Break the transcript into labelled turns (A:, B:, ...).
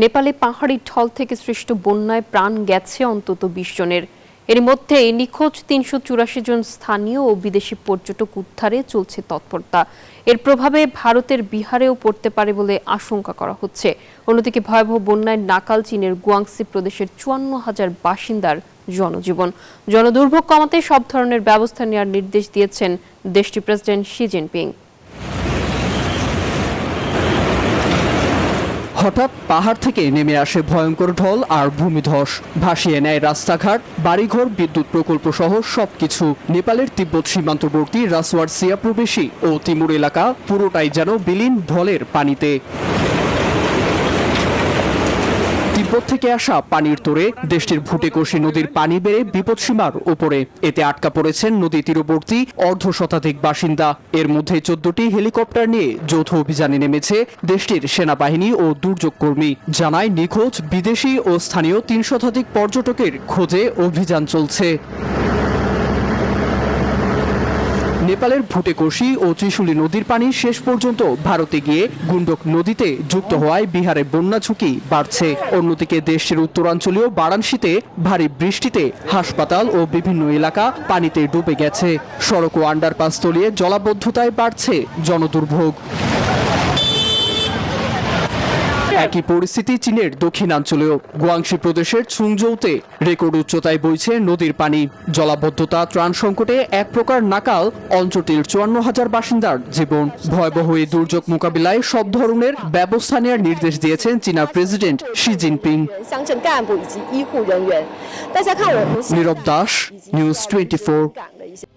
A: নেপালে পাহাড়ি ঢল থেকে সৃষ্ট বন্যায় প্রাণ গেছে অন্তত ২০ জনের। এর মধ্যে নিখোঁজ ৩৮৪ জন স্থানীয় ও বিদেশি পর্যটক উদ্ধারে চলছে তৎপরতা। এর প্রভাবে ভারতের বিহারেও পড়তে পারে বলে আশঙ্কা করা হচ্ছে। অন্যদিকে ভয়াবহ বন্যায় নাকাল চীনের গুয়াংসি প্রদেশের ৫৪,০০০ বাসিন্দার জনজীবন। জনদুর্ভোগ কমাতে সব ধরনের ব্যবস্থা নেওয়ার নির্দেশ দিয়েছেন দেশটির প্রেসিডেন্ট শি জিনপিং।
B: হঠাৎ পাহাড় থেকে নেমে আসে ভয়ঙ্কর ঢল আর ভূমিধস, ভাসিয়ে নেয় রাস্তাঘাট, বাড়িঘর, বিদ্যুৎ প্রকল্প সহ সবকিছু। নেপালের তিব্বত সীমান্তবর্তী রাসওয়ার সিয়া প্রবেশী ও তিমুর এলাকা পুরোটাই যেন বিলীন ঢলের পানিতে। তিব্বত থেকে আসা পানির তোড়ে দেশটির ভুটেকোশি নদীর পানি বেড়ে বিপদসীমার উপরে। এতে আটকা পড়েছেন নদী তীরবর্তী অর্ধশতাধিক বাসিন্দা। এর মধ্যে ১৪টি হেলিকপ্টার নিয়ে যৌথ অভিযানে নেমেছে দেশটির সেনাবাহিনী ও দুর্যোগ কর্মী। জানায় নিখোঁজ বিদেশি ও স্থানীয় ৩ শতাধিক পর্যটকের খোঁজে অভিযান চলছে। নেপালের ভুটেকোশি ও ত্রিশুলী নদীর পানি শেষ পর্যন্ত ভারতে গিয়ে গুন্ডক নদীতে যুক্ত হওয়ায় বিহারে বন্যা ঝুঁকি বাড়ছে। অন্যদিকে দেশের উত্তরাঞ্চলীয় বারাণসীতে ভারী বৃষ্টিতে হাসপাতাল ও বিভিন্ন এলাকা পানিতে ডুবে গেছে। সড়ক ও আন্ডারপাস তলিয়ে জলাবদ্ধতায় বাড়ছে জনদুর্ভোগ। একই পরিস্থিতি চীনের দক্ষিণাঞ্চলেও। গুয়াংশি প্রদেশের ছুংজৌতে রেকর্ড উচ্চতায় বইছে নদীর পানি। জলাবদ্ধতা, ত্রাণ সংকটে এক প্রকার নাকাল অঞ্চলটির ৫৪,০০০ বাসিন্দার জীবন। ভয়াবহ এই দুর্যোগ মোকাবিলায় সব ধরনের ব্যবস্থা নেওয়ার নির্দেশ দিয়েছেন চীনা প্রেসিডেন্ট শি জিনপিং।
C: নীরব দাস,
B: নিউজ 24।